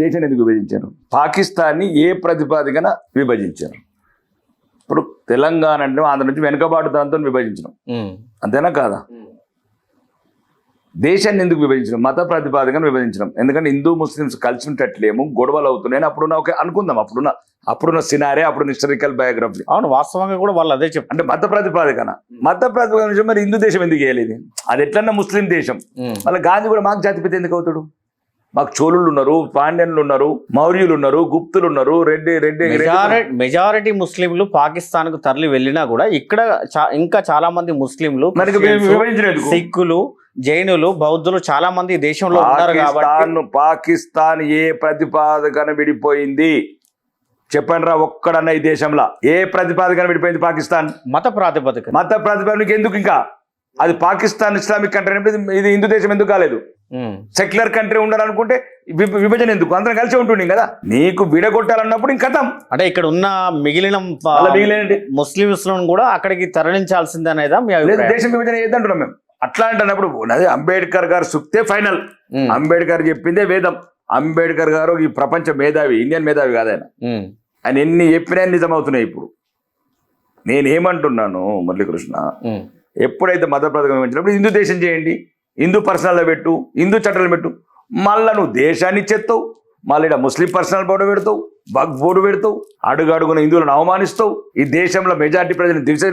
దేశాన్ని ఎందుకు విభజించారు? పాకిస్తాన్ని ఏ ప్రతిపాదికన విభజించారు? ఇప్పుడు తెలంగాణ అంటే ఆంధ్ర నుంచి వెనుకబాటు దాంతో విభజించడం, అంతేనా కాదా? దేశాన్ని ఎందుకు విభజించడం? మత ప్రాతిపాదికన విభజించడం. ఎందుకంటే హిందూ ముస్లిమ్స్ కలిసి ఉంటట్లేము, గొడవలు అవుతున్నాయని అప్పుడున్న ఒక అనుకుందాం, అప్పుడున్న సినారే, అప్పుడు హిస్టారికల్ బయోగ్రఫీ. అవును, వాస్తవంగా కూడా వాళ్ళు అదే చెప్పారు. అంటే మత ప్రాతిపాదికన మరి హిందూ దేశం ఎందుకు వేయలేదు? అది ఎట్లన్నా ముస్లిం దేశం. మళ్ళీ గాంధీ కూడా మాకు జాతిపిత ఎందుకు అవుతాడు? మాకు చోళులు ఉన్నారు, పాండ్యన్లు ఉన్నారు, మౌర్యులు ఉన్నారు, గుప్తులు ఉన్నారు, మెజారిటీ ముస్లింలు పాకిస్తాన్ కు తరలి వెళ్ళినా కూడా ఇక్కడ ఇంకా చాలా మంది ముస్లింలు, సిక్కులు, జైనులు, బౌద్ధులు చాలా మంది దేశంలో ఉన్నారు. కాబట్టి పాకిస్తాన్ ఏ ప్రతిపాదకన విడిపోయింది చెప్పండి రా ఒక్కడన్నా ఈ దేశంలో? ఏ ప్రతిపాదకన విడిపోయింది పాకిస్తాన్? మత ప్రాతిపదిక ఎందుకు? ఇంకా అది పాకిస్తాన్ ఇస్లామిక్ కంట్రీ అంటే ఇది హిందూ దేశం ఎందుకు కాలేదు? సెక్యులర్ కంట్రీ ఉండాలనుకుంటే విభజన ఎందుకు? అందరం కలిసి ఉంటుండే కదా. నీకు విడగొట్టాలన్నప్పుడు ఇంకతం అంటే ఇక్కడ ఉన్న మిగిలిన ముస్లింస్ కూడా అక్కడికి తరలించాల్సిందే అనేదా? దేశం విభజన ఏదంటున్నాం మేము. అట్లా అంటున్నప్పుడు అదే అంబేద్కర్ గారు సుక్తే ఫైనల్. అంబేద్కర్ చెప్పిందే వేదం. అంబేద్కర్ గారు ఈ ప్రపంచ మేధావి, ఇండియన్ మేధావి కాదాయన. ఆయన ఎన్ని చెప్పినా నిజమవుతున్నాయి. ఇప్పుడు నేనేమంటున్నాను మురళీకృష్ణ, ఎప్పుడైతే మత ప్రాతిపదికన విభజించినప్పుడు హిందూ దేశం చేయండి, హిందూ పర్సనల్లో పెట్టు, హిందూ చట్టాలు పెట్టు. మళ్ళా నువ్వు దేశాన్ని ఇచ్చేస్తావు, మళ్ళీ ఇక్కడ ముస్లిం పర్సనల్ బోర్డు పెడతావు, వక్ఫ్ బోర్డు పెడతావు, అడుగడుగున హిందువులను అవమానిస్తావు. ఈ దేశంలో మెజార్టీ ప్రజలను దిశ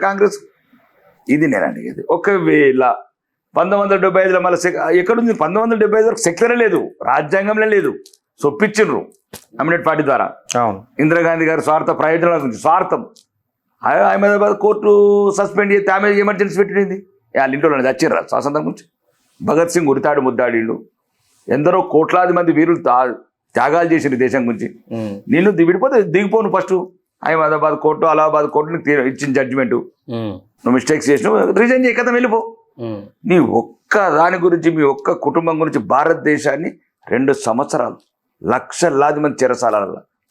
కాంగ్రెస్. ఇది నేను అడిగేది. ఒకవేళ 1975లో మళ్ళీ ఎక్కడుంది? 1975 వరకు సెక్యులరే లేదు, రాజ్యాంగంలో లేదు, సొప్పించిండ్రు కమ్యూనిస్ట్ పార్టీ ద్వారా. ఇందిరాగాంధీ గారు స్వార్థ ప్రయోజనాల గురించి, స్వార్థం. అహ్మదాబాద్ కోర్టు సస్పెండ్ చేస్తే ఆమె ఎమర్జెన్సీ పెట్టింది. వాళ్ళ ఇంట్లో చచ్చిర్రా స్వాతంత్రం గురించి. భగత్ సింగ్ ఉరితాడు ముద్దాడిళ్ళు, ఎందరో కోట్లాది మంది వీరులు త్యాగాలు చేసిండు దేశం గురించి. నేను విడిపోతే దిగిపోను. First Ahmedabad court, Allahabad court ఇచ్చిన జడ్జిమెంట్, నువ్వు మిస్టేక్స్ చేసినావు, రిజైన్ చేయ కథ వెళ్ళిపో. నీ ఒక్క దాని గురించి, మీ ఒక్క కుటుంబం గురించి భారతదేశాన్ని 2 సంవత్సరాలు లక్షలాది మంది చెరసాల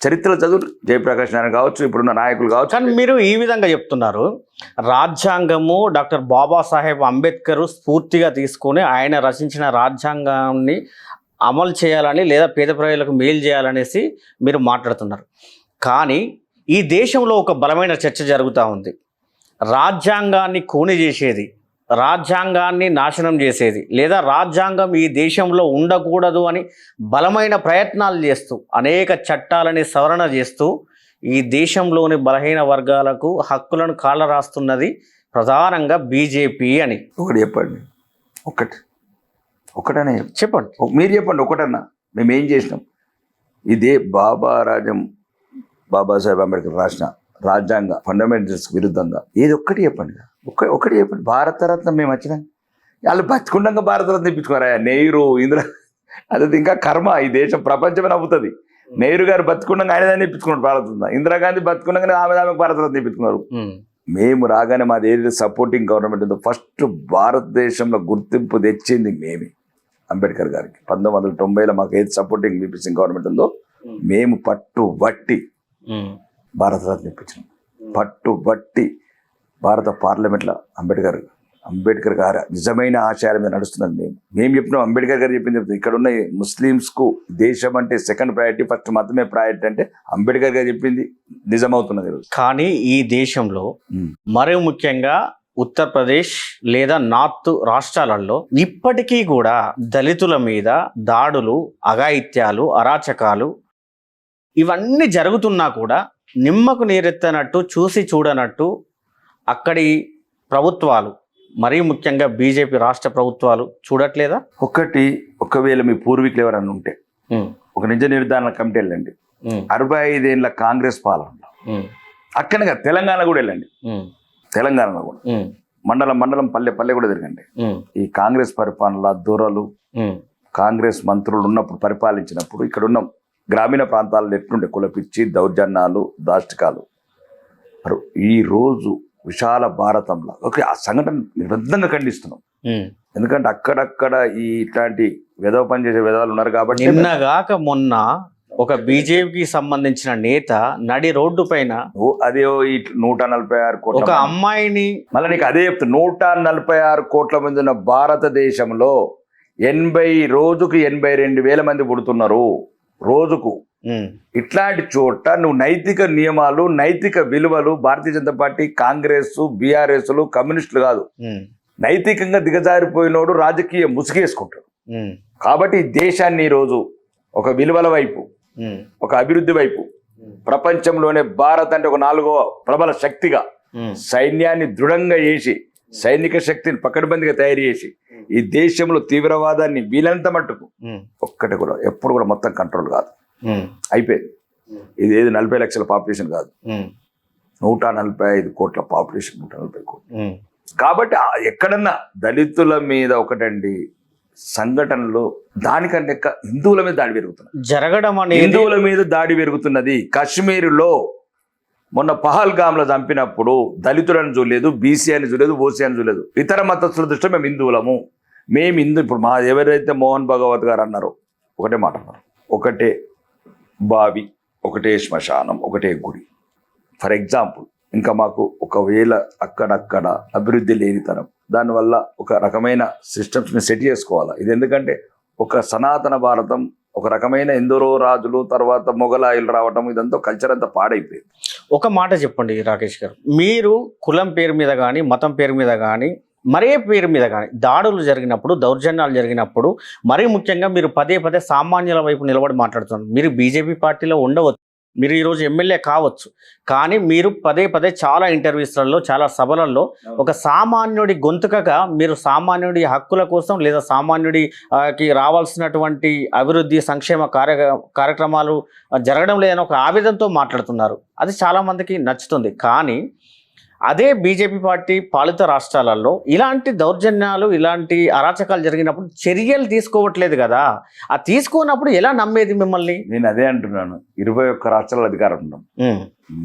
చరిత్ర చదువు, జయప్రకాష్ నారాయణ కావచ్చు, ఇప్పుడున్న నాయకులు కావచ్చు. కానీ మీరు ఈ విధంగా చెప్తున్నారు, రాజ్యాంగము డాక్టర్ బాబాసాహెబ్ అంబేద్కర్ స్ఫూర్తిగా తీసుకొని ఆయన రచించిన రాజ్యాంగాన్ని అమలు చేయాలని లేదా పేద ప్రజలకు మేలు చేయాలనేసి మీరు మాట్లాడుతున్నారు. కానీ ఈ దేశంలో ఒక బలమైన చర్చ జరుగుతూ ఉంది. రాజ్యాంగాన్ని ఖూనీ చేసేది, రాజ్యాంగాన్ని నాశనం చేసేది, లేదా రాజ్యాంగం ఈ దేశంలో ఉండకూడదు అని బలమైన ప్రయత్నాలు చేస్తూ అనేక చట్టాలని సవరణ చేస్తూ ఈ దేశంలోని బలహీన వర్గాలకు హక్కులను కాలరాస్తున్నది ప్రధానంగా బీజేపీ అని. ఒకటి చెప్పండి, ఒకటనే చెప్పండి, మీరు చెప్పండి ఒకటన్నా. మేమేం చేసినాం? ఇదే బాబాసాహెబ్ అంబేద్కర్ రాసిన రాజ్యాంగ ఫండమెంటల్స్ విరుద్ధంగా ఏది ఒక్కటి చెప్పండి, ఒకటి చెప్పండి. భారతరత్న మేము వచ్చినాం, వాళ్ళు బతుకుండగా భారతరత్న ఇప్పించుకోరా? నెహ్రూ, ఇందిరా, అది ఇంకా కర్మ. ఈ దేశం ప్రపంచమే నవ్వుతుంది. నెహ్రూ గారు బతుకుండగా ఆయన దాన్ని ఇప్పించుకున్నారు భారతరత్న, ఇందిరాగాంధీ బతుకుండగానే ఆమె భారతరత్న ఇప్పించుకున్నారు. మేము రాగానే మాది ఏదైతే సపోర్టింగ్ గవర్నమెంట్ ఉందో ఫస్ట్ భారతదేశంలో గుర్తింపు తెచ్చింది మేమే. అంబేద్కర్ గారికి 1990లో మాకు ఏది సపోర్టింగ్ బీపీసింగ్ గవర్నమెంట్ ఉందో మేము పట్టుబట్టి భారతరత్న ఇప్పించినాం. పట్టుబట్టి భారత పార్లమెంట్లో అంబేద్కర్ గారు నిజమైన ఆశయాల మీద నడుస్తున్నది. మేము చెప్పినాం, అంబేద్కర్ గారు చెప్పింది. ఇక్కడ ఉన్న ముస్లిమ్స్కు దేశం అంటే సెకండ్ ప్రయారిటీ, ఫస్ట్ మతమే ప్రయారిటీ అంటే అంబేద్కర్ గారు చెప్పింది నిజమవుతున్నది. కానీ ఈ దేశంలో మరీ ముఖ్యంగా ఉత్తరప్రదేశ్ లేదా నార్త్ రాష్ట్రాలలో ఇప్పటికీ కూడా దళితుల మీద దాడులు, అఘాయిత్యాలు, అరాచకాలు ఇవన్నీ జరుగుతున్నా కూడా నిమ్మకు నీరెత్తనట్టు, చూసి చూడనట్టు అక్కడి ప్రభుత్వాలు, మరీ ముఖ్యంగా బీజేపీ రాష్ట్ర ప్రభుత్వాలు చూడట్లేదా? ఒకవేళ మీ పూర్వీకులు ఎవరన్నా ఉంటే ఒక నిజ నిర్ధారణ కమిటీ వెళ్ళండి. 65 ఏళ్ళ కాంగ్రెస్ పాలనలో అక్కడగా తెలంగాణ కూడా వెళ్ళండి. తెలంగాణలో కూడా మండలం పల్లె కూడా తిరగండి. ఈ కాంగ్రెస్ పరిపాలనలో దొరలు, కాంగ్రెస్ మంత్రులు ఉన్నప్పుడు పరిపాలించినప్పుడు ఇక్కడ ఉన్న గ్రామీణ ప్రాంతాల్లో ఎట్లుండే కులపిచ్చి, దౌర్జన్యాలు, దాష్టికాలు. ఈ రోజు విశాల భారతంలో ఆ సంఘటన నిబద్ధంగా ఖండిస్తున్నాం. ఎందుకంటే అక్కడక్కడ ఇట్లాంటి విధవ పనిచేసే విధవాలు ఉన్నారు కాబట్టి. నిన్నగాక మొన్న ఒక బీజేపీకి సంబంధించిన నేత నడి రోడ్డు పైన అదే 146 కోట్ల ఒక అమ్మాయిని, మళ్ళీ నీకు అదే చెప్తా, 146 కోట్ల మంది ఉన్న భారతదేశంలో రోజుకు 82,000 మంది పుడుతున్నారు. రోజుకు. ఇట్లాంటి చోట నువ్వు నైతిక నియమాలు, నైతిక విలువలు, భారతీయ జనతా పార్టీ, కాంగ్రెస్, బీఆర్ఎస్లు, కమ్యూనిస్టులు కాదు, నైతికంగా దిగజారిపోయినోడు రాజకీయ ముసుగేసుకుంటాడు. కాబట్టి ఈ దేశాన్ని ఈరోజు ఒక విలువల వైపు, ఒక అభివృద్ధి వైపు, ప్రపంచంలోనే భారత్ అంటే ఒక 4వ ప్రబల శక్తిగా సైన్యాన్ని దృఢంగా చేసి, సైనిక శక్తిని పకడ్బందీగా తయారు చేసి, ఈ దేశంలో తీవ్రవాదాన్ని వీలంత మట్టుకు ఒక్కటి కూడా ఎప్పుడు కూడా మొత్తం కంట్రోల్ కాదు, అయిపోయింది. ఇది ఏది 40 లక్షల పాపులేషన్ కాదు, 145 కోట్ల పాపులేషన్, 140 కోట్లు. కాబట్టి ఎక్కడన్నా దళితుల మీద ఒకటండి సంఘటనలు, దానికంటే హిందువుల మీద దాడి పెరుగుతున్నది, జరగడం అనేది హిందువుల మీద దాడి పెరుగుతున్నది. కాశ్మీరులో మొన్న పహల్గామ్లో చంపినప్పుడు దళితులను చూడలేదు, బీసీ అని చూడలేదు, ఓసీ అని చూడలేదు. ఇతర మతస్థుల దృష్టిలో మేము హిందువులము, మేము ఇప్పుడు మా ఎవరైతే మోహన్ భగవత్ గారు అన్నారో ఒకటే మాట అన్నారు, ఒకటే బావి, ఒకటే శ్మశానం, ఒకటే గుడి. ఫర్ ఎగ్జాంపుల్, ఇంకా మాకు ఒకవేళ అక్కడక్కడ అభివృద్ధి లేనితనం, దానివల్ల ఒక రకమైన సిస్టమ్స్ని సెట్ చేసుకోవాలి. ఇది ఎందుకంటే ఒక సనాతన భారతం, ఒక రకమైన ఎందరో రాజులు, తర్వాత మొఘలాయులు రావటం, ఇదంతా కల్చర్ అంతా పాడైపోయింది. ఒక మాట చెప్పండి రాకేష్ గారు, మీరు కులం పేరు మీద కానీ, మతం పేరు మీద కానీ, మరే పేరు మీద కానీ దాడులు జరిగినప్పుడు, దౌర్జన్యాలు జరిగినప్పుడు, మరీ ముఖ్యంగా మీరు పదే పదే సామాన్యుల వైపు నిలబడి మాట్లాడుతున్నారు. మీరు బీజేపీ పార్టీలో ఉండవచ్చు, మీరు ఈరోజు ఎమ్మెల్యే కావచ్చు, కానీ మీరు పదే పదే చాలా ఇంటర్వ్యూస్లలో, చాలా సభలలో ఒక సామాన్యుడి గొంతుకగా మీరు సామాన్యుడి హక్కుల కోసం, లేదా సామాన్యుడికి రావాల్సినటువంటి అభివృద్ధి సంక్షేమ కార్యక్రమాలు జరగడం లేదని ఒక ఆవేదనతో మాట్లాడుతున్నారు. అది చాలామందికి నచ్చుతుంది. కానీ అదే బీజేపీ పార్టీ పాలిత రాష్ట్రాలలో ఇలాంటి దౌర్జన్యాలు, ఇలాంటి అరాచకాలు జరిగినప్పుడు చర్యలు తీసుకోవట్లేదు కదా. ఆ తీసుకున్నప్పుడు ఎలా నమ్మేది మిమ్మల్ని? నేను అదే అంటున్నాను, 21 రాష్ట్రాల అధికారం ఉన్నాం,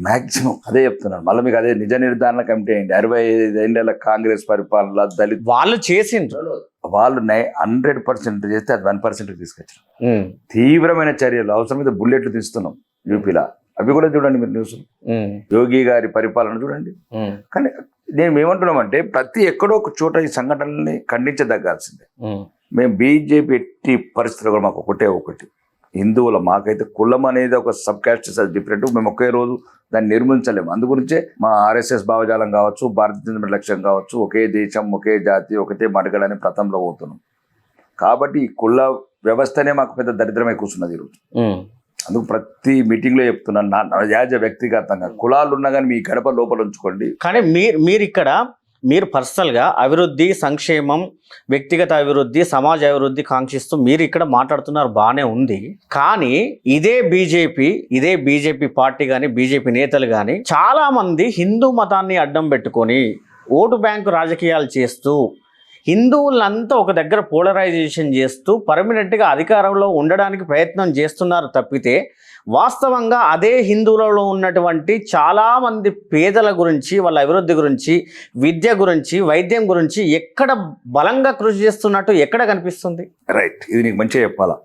మాక్సిమం అదే చెప్తున్నాను. మళ్ళీ మీకు అదే నిజ నిర్ధారణ కమిటీ అయింది. 65 ఏళ్ళ కాంగ్రెస్ పరిపాలన దళిత వాళ్ళు చేసిండ్రు, వాళ్ళు 100% చేస్తే అది 1% తీసుకొచ్చారు. తీవ్రమైన చర్యలు, అవసరమైతే బుల్లెట్లు తీస్తున్నాం యూపీలో, అవి కూడా చూడండి మీరు న్యూస్. యోగి గారి పరిపాలన చూడండి. కానీ నేను ఏమంటున్నామంటే ప్రతి ఎక్కడో ఒక చోట ఈ సంఘటనల్ని ఖండించదగ్గాల్సిందే. మేము బీజేపీ ఎట్టి పరిస్థితులు కూడా మాకు ఒకటి హిందువుల, మాకైతే కులం అనేది ఒక సబ్ క్యాస్ట్ డిఫరెంట్, మేము ఒకే రోజు దాన్ని నిర్మించలేము. అందుగురించే మా ఆర్ఎస్ఎస్ భావజాలం కావచ్చు, భారతీయ జనతా లక్ష్యం కావచ్చు, ఒకే దేశం, ఒకే జాతి, ఒకటే మడగడని ప్రతంలో పోతున్నాం. కాబట్టి ఈ కుల వ్యవస్థనే మాకు పెద్ద దరిద్రమై కూర్చున్నది ఈరోజు. అందుకు ప్రతి మీటింగ్లో చెప్తున్నాను, నా యాజ వ్యక్తిగతంగా కులాలు ఉన్నా కానీ మీ గడప లోపల ఉంచుకోండి. కానీ మీరు ఇక్కడ మీరు పర్సనల్గా అభివృద్ధి, సంక్షేమం, వ్యక్తిగత అభివృద్ధి, సమాజ అభివృద్ధి కాంక్షిస్తూ మీరు ఇక్కడ మాట్లాడుతున్నారు, బాగానే ఉంది. కానీ ఇదే బీజేపీ పార్టీ కానీ, బీజేపీ నేతలు కానీ చాలా మంది హిందూ మతాన్ని అడ్డం పెట్టుకొని ఓటు బ్యాంకు రాజకీయాలు చేస్తూ, హిందువులంతా ఒక దగ్గర పోలరైజేషన్ చేస్తూ పర్మనెంట్గా అధికారంలో ఉండడానికి ప్రయత్నం చేస్తున్నారు తప్పితే, వాస్తవంగా అదే హిందువులలో ఉన్నటువంటి చాలామంది పేదల గురించి, వాళ్ళ అభివృద్ధి గురించి, విద్య గురించి, వైద్యం గురించి ఎక్కడ బలంగా కృషి చేస్తున్నట్టు ఎక్కడ కనిపిస్తుంది? రైట్, ఇది నీకు మంచిగా చెప్పాలా,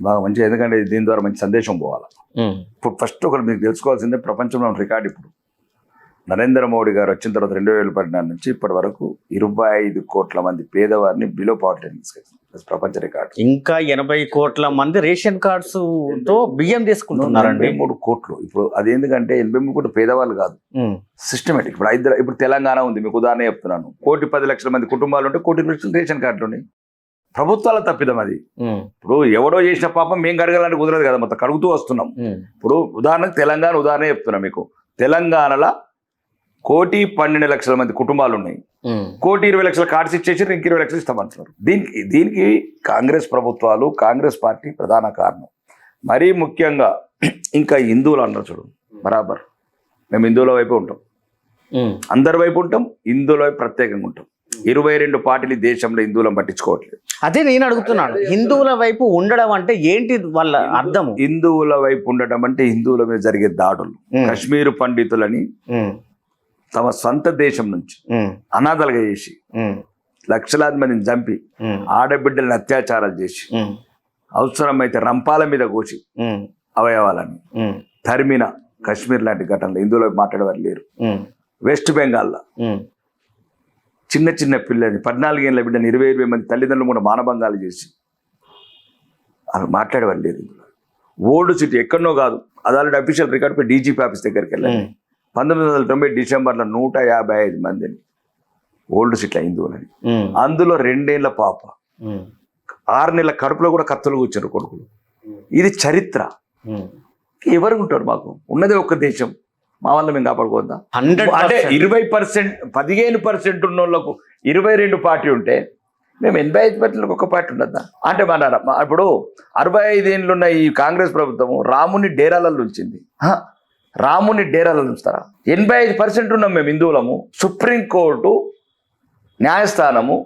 బాగా మంచిగా, ఎందుకంటే దీని ద్వారా మంచి సందేశం పోవాలా. ఇప్పుడు ఫస్ట్ ఒకటి మీకు తెలుసుకోవాల్సిందే, ప్రపంచంలో రికార్డు ఇప్పుడు నరేంద్ర మోడీ గారు వచ్చిన తర్వాత 2014 నుంచి ఇప్పటి వరకు 25 కోట్ల మంది పేదవారిని బిలో పావర్టీ తీసుకొచ్చింది, ప్రపంచ రికార్డు. ఇంకా 80 కోట్ల మంది రేషన్ కార్డ్స్ తో బియ్యం తీసుకుంటున్నారండి. 83 కోట్లు. ఇప్పుడు అది ఎందుకంటే 83 కోట్లు పేదవాళ్ళు కాదు, సిస్టమేటిక్. ఇప్పుడు తెలంగాణ ఉంది, మీకు ఉదాహరణ చెప్తున్నాను. 1,10,00,000 మంది కుటుంబాలు ఉంటే 1,00,00,000 రేషన్ కార్డులు ఉన్నాయి. ప్రభుత్వాల తప్పిదం అది. ఇప్పుడు ఎవడో చేసిన పాపం మేము కడగాలంటే కుదరదు కదా, మొత్తం కడుగుతూ వస్తున్నాం. ఇప్పుడు ఉదాహరణకు తెలంగాణ ఉదాహరణ చెప్తున్నా మీకు. తెలంగాణలో 1,12,00,000 మంది కుటుంబాలు ఉన్నాయి, 1,20,00,000 కార్డ్స్ ఇచ్చేసి 20,00,000 ఇస్తామంటున్నారు. దీనికి కాంగ్రెస్ ప్రభుత్వాలు, కాంగ్రెస్ పార్టీ ప్రధాన కారణం. మరీ ముఖ్యంగా ఇంకా హిందువులు అన్నారు చూడు, బరాబర్ మేము హిందువుల వైపు ఉంటాం, అందరి వైపు ఉంటాం, హిందువుల వైపు ప్రత్యేకంగా ఉంటాం. 22 పార్టీలు దేశంలో హిందువులను పట్టించుకోవట్లేదు. అదే నేను అడుగుతున్నాను, హిందువుల వైపు ఉండడం అంటే ఏంటి వాళ్ళ అర్థం? హిందువుల వైపు ఉండడం అంటే హిందువుల మీద జరిగే దాడులు. కాశ్మీర్ పండితులని తమ సొంత దేశం నుంచి అనాథలుగా చేసి, లక్షలాది మందిని చంపి, ఆడబిడ్డలను అత్యాచారాలు చేసి, అవసరమైతే రంపాల మీద కోసి అవయవాలని తరిమిన కాశ్మీర్ లాంటి ఘటనలు హిందువుల మాట్లాడేవారు లేరు. వెస్ట్ బెంగాల్లో చిన్న చిన్న పిల్లని 14 ఏళ్ళ బిడ్డని 20,000 మంది తల్లిదండ్రులు కూడా మానభంగాలు చేసి అలా మాట్లాడేవాళ్ళు లేదు. ఓల్డ్ సిటీ ఎక్కడనో కాదు, అది ఆల్రెడీ అఫీషియల్ రికార్డ్ పోయి డీజీపీ ఆఫీస్ దగ్గరికి వెళ్ళండి. 1990 డిసెంబర్లో 155 మందిని ఓల్డ్ సిటీలో హిందువులని, అందులో 2 ఏళ్ల పాప, 6 నెలల కడుపులో కూడా కత్తులు కూర్చారు కొడుకులు. ఇది చరిత్ర. ఎవరు ఉంటారు? మాకు ఉన్నదే ఒక్క దేశం, మా వల్ల మేము కాపాడుకోవద్దా? 100% అంటే 20%, 15% ఉన్న వాళ్ళకు 22 పార్టీ ఉంటే మేము 85% ఒక పార్టీ ఉండద్దా? అంటే మన ఇప్పుడు 65 ఏళ్ళు ఉన్న ఈ కాంగ్రెస్ ప్రభుత్వము రాముని డేరాలలో ఉంచింది. రాముని డేరాలలో ఉంచుతారా? 85% ఉన్నాం మేము హిందువులము. సుప్రీంకోర్టు న్యాయస్థానము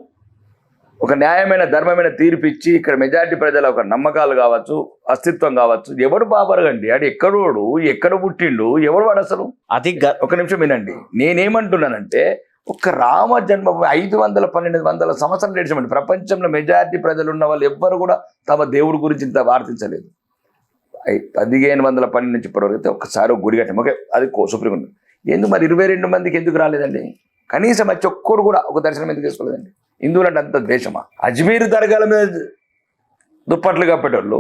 ఒక న్యాయమైన ధర్మమైన తీర్పు ఇచ్చి ఇక్కడ మెజారిటీ ప్రజల ఒక నమ్మకాలు కావచ్చు, అస్తిత్వం కావచ్చు. ఎవడు బాబరగండి? ఆడు ఎక్కడోడు, ఎక్కడ పుట్టిండు, ఎవడు వాడు అసలు? అది ఒక నిమిషం వినండి. నేనేమంటున్నానంటే ఒక రామ జన్మభూమి 500-1200 సంవత్సరాలు నడిచామండి. ప్రపంచంలో మెజారిటీ ప్రజలు ఉన్న వాళ్ళు ఎవ్వరు కూడా తమ దేవుడి గురించి ఇంత వార్తించలేదు. 1512 నుంచి ఇప్పటివరకు ఒక్కసారి ఒక గుడి కట్టాం. ఓకే, అది సుప్రీం ఉంది. ఎందుకు మరి 22 మందికి ఎందుకు రాలేదండి? కనీసం వచ్చి ఒక్కరు కూడా ఒక దర్శనం ఎందుకు చేసుకోలేదండి? హిందువులు అంటే అంత ద్వేషమా? అజ్మీర్ దర్గాల మీద దుప్పట్లు కప్పేటోళ్ళు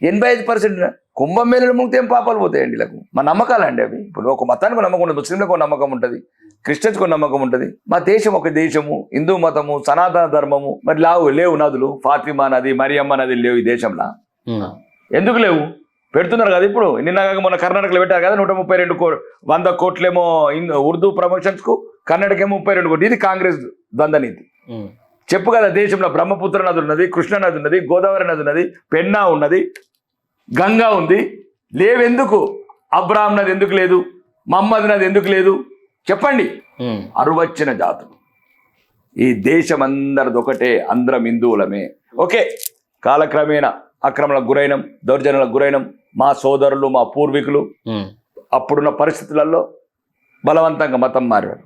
85%. కుంభమేళలో ముక్తి ఏం పాపాలు పోతాయండి వీళ్ళకు? మా నమ్మకాలండి అవి. ఇప్పుడు ఒక మతానికి నమ్మకం ఉంటుంది, ముస్లింలకు నమ్మకం ఉంటుంది, క్రిస్టియన్స్కి నమ్మకం ఉంటుంది. మా దేశం ఒక దేశము, హిందూ మతము, సనాతన ధర్మము. మరి లేవు నదులు, ఫాతిమా నది, మరియమ్మ నది లేవు ఈ దేశంలో? ఎందుకు లేవు? పెడుతున్నారు కదా ఇప్పుడు. నిన్న మొన్న కర్ణాటకలో పెట్టారు కదా 132 కోట్లేమో ఉర్దూ ప్రమోషన్స్కు, కన్నడకేమో 32 కోట్లు. ఇది కాంగ్రెస్ ద్వంద్వ నీతి. చెప్పు కదా, దేశంలో బ్రహ్మపుత్ర నది ఉన్నది, కృష్ణ నది ఉన్నది, గోదావరి నది ఉన్నది, పెన్నా ఉన్నది, గంగా ఉంది. లేవెందుకు? అబ్రాహ్మ నది ఎందుకు లేదు? మహమ్మద్ నది ఎందుకు లేదు? చెప్పండి. అరువచ్చిన జాతులు. ఈ దేశం అందరిది ఒకటే, అందరం హిందువులమే. ఓకే, కాలక్రమేణా అక్రమణకు గురైనం, దౌర్జన్యాలకు గురైనం. మా సోదరులు, మా పూర్వీకులు అప్పుడున్న పరిస్థితులలో బలవంతంగా మతం మారారు.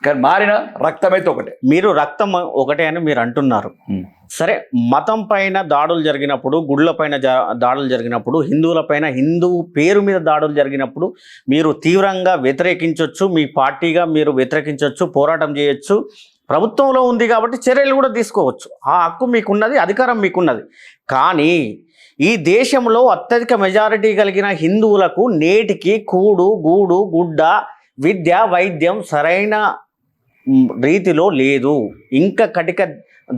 కానీ మారిన రక్తమైతే ఒకటే. మీరు రక్తం ఒకటే అని మీరు అంటున్నారు. సరే, మతం పైన దాడులు జరిగినప్పుడు, గుళ్ళ పైన దాడులు జరిగినప్పుడు, హిందువుల పైన, హిందూ పేరు మీద దాడులు జరిగినప్పుడు మీరు తీవ్రంగా వ్యతిరేకించవచ్చు, మీ పార్టీగా మీరు వ్యతిరేకించవచ్చు, పోరాటం చేయొచ్చు. ప్రభుత్వంలో ఉంది కాబట్టి చర్యలు కూడా తీసుకోవచ్చు. ఆ హక్కు మీకున్నది, అధికారం మీకున్నది. కానీ ఈ దేశంలో అత్యధిక మెజారిటీ కలిగిన హిందువులకు నేటికి కూడు, గూడు, గుడ్డ, విద్య, వైద్యం సరైన రీతిలో లేదు. ఇంకా కటిక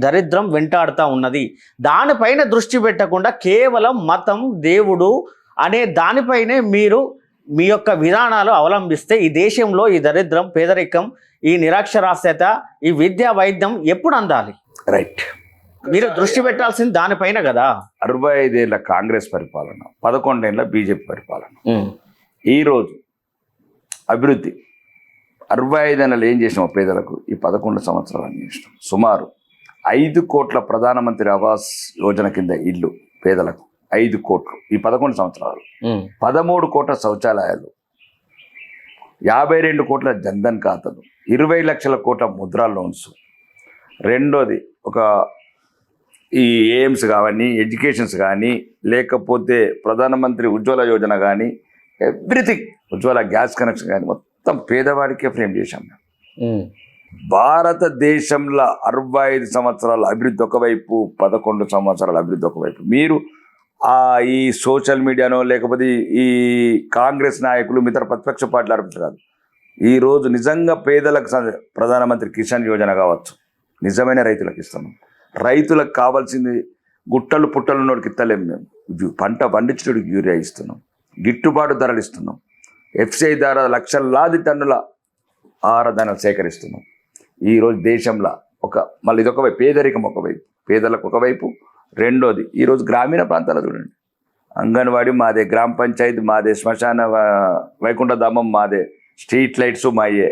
దరిద్రం వెంటాడుతూ ఉన్నది. దానిపైన దృష్టి పెట్టకుండా కేవలం మతం, దేవుడు అనే దానిపైనే మీరు మీ యొక్క విధానాలు అవలంబిస్తే ఈ దేశంలో ఈ దరిద్రం, పేదరికం, ఈ నిరక్షరాస్యత, ఈ విద్యా వైద్యం ఎప్పుడు అందాలి? రైట్. మీరు దృష్టి పెట్టాల్సింది దానిపైన కదా. 65 ఏళ్ల కాంగ్రెస్ పరిపాలన, 11 ఏళ్ల బీజేపీ పరిపాలన. ఈరోజు అభివృద్ధి 65 ఏళ్ళు ఏం చేసినాం పేదలకు? ఈ 11 సంవత్సరాలు చేసినాం. సుమారు 5 కోట్ల ప్రధానమంత్రి ఆవాస్ యోజన కింద ఇల్లు పేదలకు 5 కోట్లు ఈ 11 సంవత్సరాలు. 13 కోట్ల శౌచాలయాలు, 52 కోట్ల జన్ధన్ ఖాతాలు, 20 లక్షల కోట్ల ముద్రా లోన్స్. రెండోది ఒక ఈ ఎయిమ్స్ కానీ, ఎడ్యుకేషన్స్ కానీ, లేకపోతే ప్రధానమంత్రి ఉజ్వల యోజన కానీ, ఎవ్రీథింగ్, ఉజ్వల గ్యాస్ కనెక్షన్ కానీ మొత్తం పేదవాడికే ఫ్రేమ్ చేశాం. భారతదేశంలో 65 సంవత్సరాల అభివృద్ధి ఒకవైపు, 11 సంవత్సరాల అభివృద్ధి ఒకవైపు. మీరు ఈ సోషల్ మీడియానో లేకపోతే ఈ కాంగ్రెస్ నాయకులు, మిగతా ప్రతిపక్ష పార్టీలు అడుగుతారు. ఈరోజు నిజంగా పేదలకు ప్రధానమంత్రి కిసాన్ యోజన కావచ్చు, నిజమైన రైతులకు ఇస్తున్నాం. రైతులకు కావాల్సింది గుట్టలు పుట్టలు ఉన్నోడికి ఇస్తలేము మేము. పంట పండించడానికి యూరియా ఇస్తున్నాం, గిట్టుబాటు ధరలు ఇస్తున్నాం, ఎఫ్సిఐ ద్వారా లక్షలాది టన్నుల ఆహార ధాన్యాలు సేకరిస్తున్నాం. ఈరోజు దేశంలో మళ్ళీ ఇదొక వైపు, పేదరికం ఒకవైపు, పేదలకు ఒకవైపు. రెండోది ఈరోజు గ్రామీణ ప్రాంతాల్లో చూడండి, అంగన్వాడీ మాదే, గ్రామ పంచాయతీ మాదే, శ్మశాన వైకుంఠధామం మాదే, స్ట్రీట్ లైట్స్ మాయే,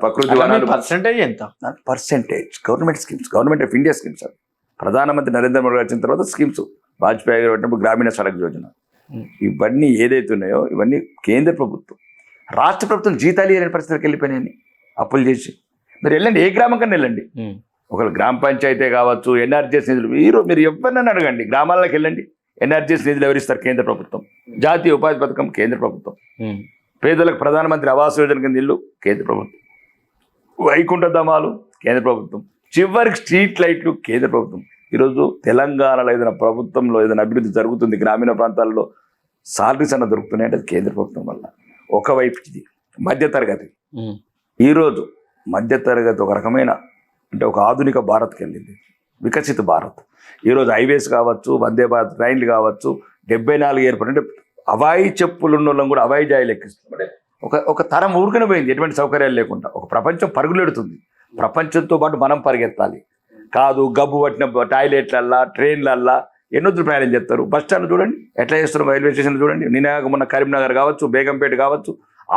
ప్రకృతి వనాలు. పర్సెంటేజ్ ఎంత? Percentage government schemes, government of India schemes. అవి ప్రధానమంత్రి నరేంద్ర మోడీ వచ్చిన తర్వాత స్కీమ్స్, వాజ్పేయి గారు పెట్టినప్పుడు గ్రామీణ సడక్ యోజన, ఇవన్నీ ఏదైతే ఉన్నాయో ఇవన్నీ కేంద్ర ప్రభుత్వం. రాష్ట్ర ప్రభుత్వం జీతాలు ఇవ్వలేని పరిస్థితికి వెళ్ళిపోయినాయని అప్పులు చేసి. మీరు వెళ్ళండి, ఏ గ్రామం కన్నా వెళ్ళండి, ఒకవేళ గ్రామ పంచాయతీ కావచ్చు, ఎన్ఆర్జీఎస్ నిధులు, మీరు ఎవరినైనా అడగండి, గ్రామాలకు వెళ్ళండి, ఎన్ఆర్జీఎస్ నిధులు ఎవరిస్తారు? కేంద్ర ప్రభుత్వం. జాతీయ ఉపాధి పథకం కేంద్ర ప్రభుత్వం. పేదలకు ప్రధానమంత్రి ఆవాస్ యోజన కింద ఇల్లు కేంద్ర ప్రభుత్వం. వైకుంఠ ధామాలు కేంద్ర ప్రభుత్వం. చివరికి స్ట్రీట్ లైట్లు కేంద్ర ప్రభుత్వం. ఈరోజు తెలంగాణలో ఏదైనా ప్రభుత్వంలో ఏదైనా అభివృద్ధి జరుగుతుంది, గ్రామీణ ప్రాంతాల్లో సాలరీస్ అన్న దొరుకుతున్నాయి అంటే అది కేంద్ర ప్రభుత్వం వల్ల. ఒకవైపు ఇది మధ్యతరగతి, ఈరోజు మధ్యతరగతి ఒక రకమైన అంటే ఒక ఆధునిక భారత్కి వెళ్ళింది, వికసిత భారత్. ఈరోజు హైవేస్ కావచ్చు, వందే భారత్ ట్రైన్లు కావచ్చు, 74 ఏర్పడి అంటే అవాయి చెప్పులు ఉన్న వాళ్ళని కూడా అవాయి జాయిలు ఎక్కిస్తుంది. ఒక తరం ఊరికనే పోయింది ఎటువంటి సౌకర్యాలు లేకుండా. ఒక ప్రపంచం పరుగులెడుతుంది, ప్రపంచంతో పాటు మనం పరిగెత్తాలి. కాదు గబ్బు పట్టిన టాయిలెట్లల్లా, ట్రైన్లల్లా ఎన్నొద్దులు ప్రయాణం చేస్తారు. బస్ స్టాండ్ చూడండి ఎట్లా చేస్తున్నారు, రైల్వే స్టేషన్ చూడండి. నిన్న మొన్న కరీంనగర్ కావచ్చు, బేగంపేట కావచ్చు.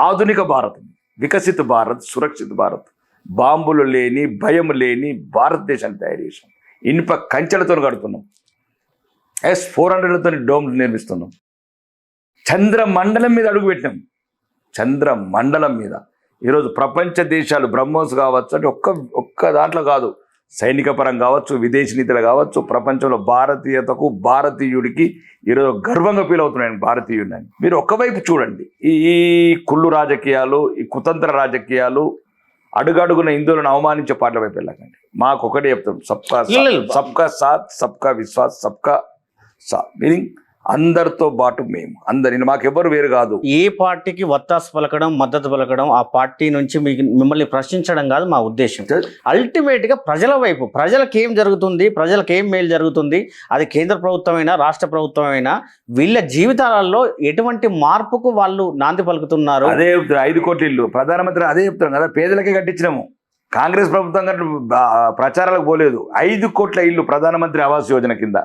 ఆధునిక భారత్, వికసిత భారత్, సురక్షిత భారత్, బాంబులు లేని భయం లేని భారతదేశాన్ని తయారు చేసాం. ఇనుప కంచెలతో కడుతున్నాం, S-400లతో డోమ్లు నిర్మిస్తున్నాం. చంద్రమండలం మీద అడుగుపెట్టినాం, చంద్రమండలం మీద. ఈరోజు ప్రపంచ దేశాలు బ్రహ్మోస్ కావచ్చు అంటే ఒక్క దాంట్లో కాదు, సైనిక పరం కావచ్చు, విదేశీ నీతులు కావచ్చు, ప్రపంచంలో భారతీయతకు భారతీయుడికి ఈరోజు గర్వంగా ఫీల్ అవుతున్నాను భారతీయుడిని. మీరు ఒక్కవైపు చూడండి, ఈ కుళ్ళు రాజకీయాలు, ఈ కుతంత్ర రాజకీయాలు, అడుగడుగున హిందువులను అవమానించే పాటల వైపు వెళ్ళకండి. మాకు ఒకటే చెప్తాం, సబ్కా సాత్, సబ్కా విశ్వాస్, సబ్కా సాత్. మీనింగ్ అందరితో పాటు మేము అందరిని, మాకెవ్వరు వేరు కాదు. ఏ పార్టీకి వత్తాసు పలకడం, మద్దతు పలకడం, ఆ పార్టీ నుంచి మిమ్మల్ని ప్రశ్నించడం కాదు మా ఉద్దేశం. అల్టిమేట్ గా ప్రజల వైపు, ప్రజలకు ఏం జరుగుతుంది, ప్రజలకు ఏం మేలు జరుగుతుంది, అది కేంద్ర ప్రభుత్వమైనా రాష్ట్ర ప్రభుత్వమైనా వీళ్ళ జీవితాలలో ఎటువంటి మార్పుకు వాళ్ళు నాంది పలుకుతున్నారు. అదే చెప్తారు, 5 కోట్ల ఇల్లు ప్రధానమంత్రి అదే చెప్తాం కదా, పేదలకే కట్టించినాము. కాంగ్రెస్ ప్రభుత్వం కంటే ప్రచారాలకు పోలేదు. 5 కోట్ల ఇల్లు ప్రధానమంత్రి ఆవాస్ యోజన కింద